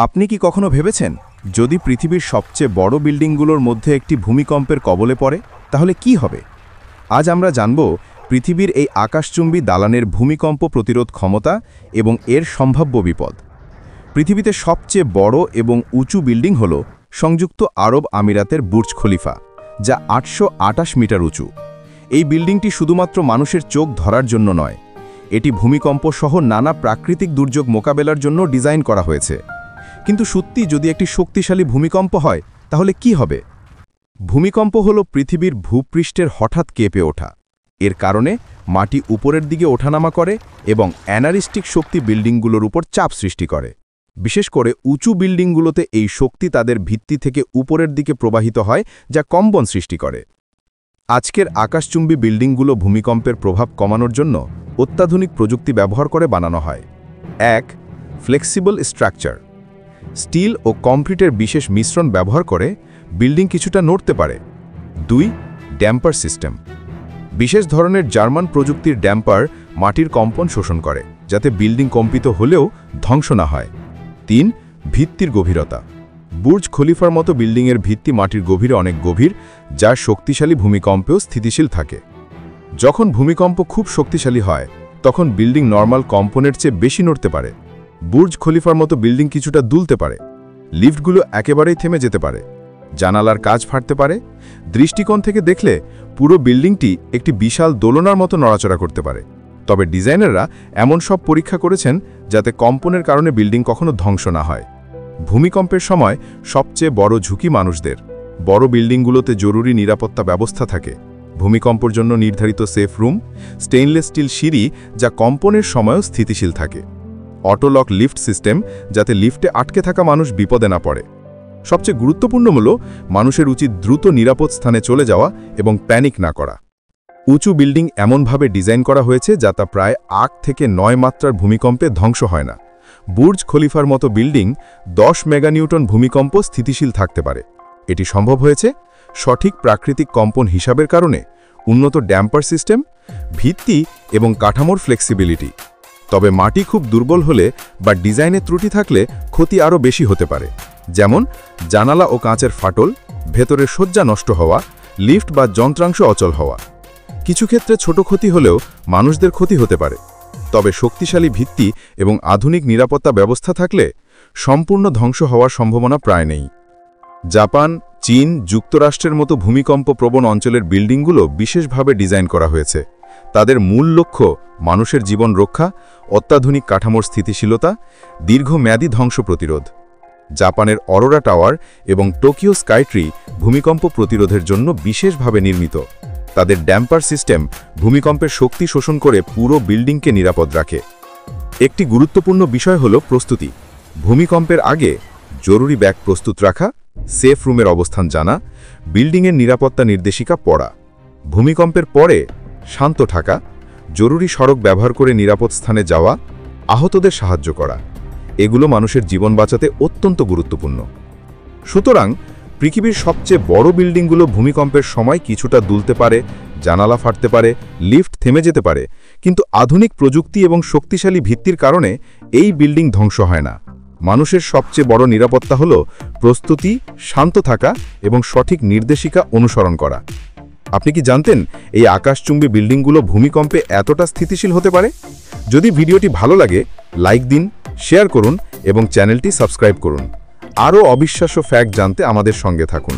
আপনি কি কখনো ভেবেছেন যদি পৃথিবীর সবচেয়ে বড় বিল্ডিংগুলোর মধ্যে একটি ভূমিকম্পের কবলে পড়ে তাহলে কি হবে? আজ আমরা জানব পৃথিবীর এই আকাশচুম্বী দালানের ভূমিকম্প প্রতিরোধ ক্ষমতা এবং এর সম্ভাব্য বিপদ। পৃথিবীতে সবচেয়ে বড় এবং উঁচু বিল্ডিং হল সংযুক্ত আরব আমিরাতের বুর্জ খলিফা, যা ৮২৮ মিটার উঁচু। এই বিল্ডিংটি শুধুমাত্র মানুষের চোখ ধরার জন্য নয়, এটি ভূমিকম্প সহ নানা প্রাকৃতিক দুর্যোগ মোকাবেলার জন্য ডিজাইন করা হয়েছে। কিন্তু সত্যি যদি একটি শক্তিশালী ভূমিকম্প হয় তাহলে কি হবে? ভূমিকম্প হল পৃথিবীর ভূপৃষ্ঠের হঠাৎ কেঁপে ওঠা। এর কারণে মাটি উপরের দিকে ওঠানামা করে এবং অ্যানারিস্টিক শক্তি বিল্ডিংগুলোর উপর চাপ সৃষ্টি করে। বিশেষ করে উঁচু বিল্ডিংগুলোতে এই শক্তি তাদের ভিত্তি থেকে উপরের দিকে প্রবাহিত হয়, যা কম্পন সৃষ্টি করে। আজকের আকাশচুম্বী বিল্ডিংগুলো ভূমিকম্পের প্রভাব কমানোর জন্য অত্যাধুনিক প্রযুক্তি ব্যবহার করে বানানো হয়। ১. Flexible structure. স্টিল ও কংক্রিটের বিশেষ মিশ্রণ ব্যবহার করে বিল্ডিং কিছুটা নড়তে পারে। ২. Damper system. বিশেষ ধরনের জার্মান প্রযুক্তির ড্যাম্পার মাটির কম্পন শোষণ করে, যাতে বিল্ডিং কম্পিত হলেও ধ্বংস না হয়। ৩. ভিত্তির গভীরতা। বুর্জ খলিফার মতো বিল্ডিংয়ের ভিত্তি মাটির গভীরে অনেক গভীর, যা শক্তিশালী ভূমিকম্পেও স্থিতিশীল থাকে। যখন ভূমিকম্প খুব শক্তিশালী হয় তখন বিল্ডিং নর্মাল কম্পনের চেয়ে বেশি নড়তে পারে। বুর্জ খলিফার মতো বিল্ডিং কিছুটা দুলতে পারে। লিফটগুলো একেবারেই থেমে যেতে পারে। জানালার কাচ ফাটতে পারে। দৃষ্টিকোণ থেকে দেখলে পুরো বিল্ডিংটি একটি বিশাল দোলনার মতো নড়াচড়া করতে পারে। তবে ডিজাইনাররা এমন সব পরীক্ষা করেছেন যাতে কম্পনের কারণে বিল্ডিং কখনো ধ্বংস না হয়। ভূমিকম্পের সময় সবচেয়ে বড় ঝুঁকি মানুষদের। বড় বিল্ডিংগুলোতে জরুরি নিরাপত্তা ব্যবস্থা থাকে। ভূমিকম্পের জন্য নির্ধারিত সেফ রুম, স্টেইনলেস স্টিল সিঁড়ি যা কম্পনের সময়ও স্থিতিশীল থাকে, অটোলক লিফট সিস্টেম যাতে লিফটে আটকে থাকা মানুষ বিপদে না পড়ে। সবচেয়ে গুরুত্বপূর্ণ হল মানুষের উচিত দ্রুত নিরাপদ স্থানে চলে যাওয়া এবং প্যানিক না করা। উঁচু বিল্ডিং এমনভাবে ডিজাইন করা হয়েছে যা তা প্রায় ৮ থেকে ৯ মাত্রার ভূমিকম্পে ধ্বংস হয় না। বুর্জ খলিফার মতো বিল্ডিং ১০ মেগানিউটন ভূমিকম্প স্থিতিশীল থাকতে পারে। এটি সম্ভব হয়েছে সঠিক প্রাকৃতিক কম্পন হিসাবের কারণে, উন্নত ড্যাম্পার সিস্টেম, ভিত্তি এবং কাঠামোর ফ্লেক্সিবিলিটি। তবে মাটি খুব দুর্বল হলে বা ডিজাইনে ত্রুটি থাকলে ক্ষতি আরও বেশি হতে পারে, যেমন জানালা ও কাঁচের ফাটল, ভেতরের সজ্জা নষ্ট হওয়া, লিফট বা যন্ত্রাংশ অচল হওয়া। কিছু ক্ষেত্রে ছোট ক্ষতি হলেও মানুষদের ক্ষতি হতে পারে। তবে শক্তিশালী ভিত্তি এবং আধুনিক নিরাপত্তা ব্যবস্থা থাকলে সম্পূর্ণ ধ্বংস হওয়ার সম্ভাবনা প্রায় নেই। জাপান, চীন, যুক্তরাষ্ট্রের মতো ভূমিকম্প প্রবণ অঞ্চলের বিল্ডিংগুলো বিশেষভাবে ডিজাইন করা হয়েছে। তাদের মূল লক্ষ্য মানুষের জীবন রক্ষা, অত্যাধুনিক কাঠামোর স্থিতিশীলতা, দীর্ঘমেয়াদী ধ্বংস প্রতিরোধ। জাপানের অরোরা টাওয়ার এবং টোকিও স্কাইট্রি ভূমিকম্প প্রতিরোধের জন্য বিশেষভাবে নির্মিত। তাদের ড্যাম্পার সিস্টেম ভূমিকম্পের শক্তি শোষণ করে পুরো বিল্ডিংকে নিরাপদ রাখে। একটি গুরুত্বপূর্ণ বিষয় হল প্রস্তুতি। ভূমিকম্পের আগে জরুরি ব্যাগ প্রস্তুত রাখা, সেফ রুমের অবস্থান জানা, বিল্ডিংয়ের নিরাপত্তা নির্দেশিকা পড়া। ভূমিকম্পের পরে শান্ত থাকা, জরুরি সড়ক ব্যবহার করে নিরাপদ স্থানে যাওয়া, আহতদের সাহায্য করা, এগুলো মানুষের জীবন বাঁচাতে অত্যন্ত গুরুত্বপূর্ণ। সুতরাং পৃথিবীর সবচেয়ে বড় বিল্ডিংগুলো ভূমিকম্পের সময় কিছুটা দুলতে পারে, জানালা ফাটতে পারে, লিফট থেমে যেতে পারে, কিন্তু আধুনিক প্রযুক্তি এবং শক্তিশালী ভিত্তির কারণে এই বিল্ডিং ধ্বংস হয় না। মানুষের সবচেয়ে বড় নিরাপত্তা হল প্রস্তুতি, শান্ত থাকা এবং সঠিক নির্দেশিকা অনুসরণ করা। আপনি কি জানতেন এই আকাশচুম্বী বিল্ডিংগুলো ভূমিকম্পে এতটা স্থিতিশীল হতে পারে? যদি ভিডিওটি ভালো লাগে লাইক দিন, শেয়ার করুন এবং চ্যানেলটি সাবস্ক্রাইব করুন। আরও অবিশ্বাস্য ফ্যাক্ট জানতে আমাদের সঙ্গে থাকুন।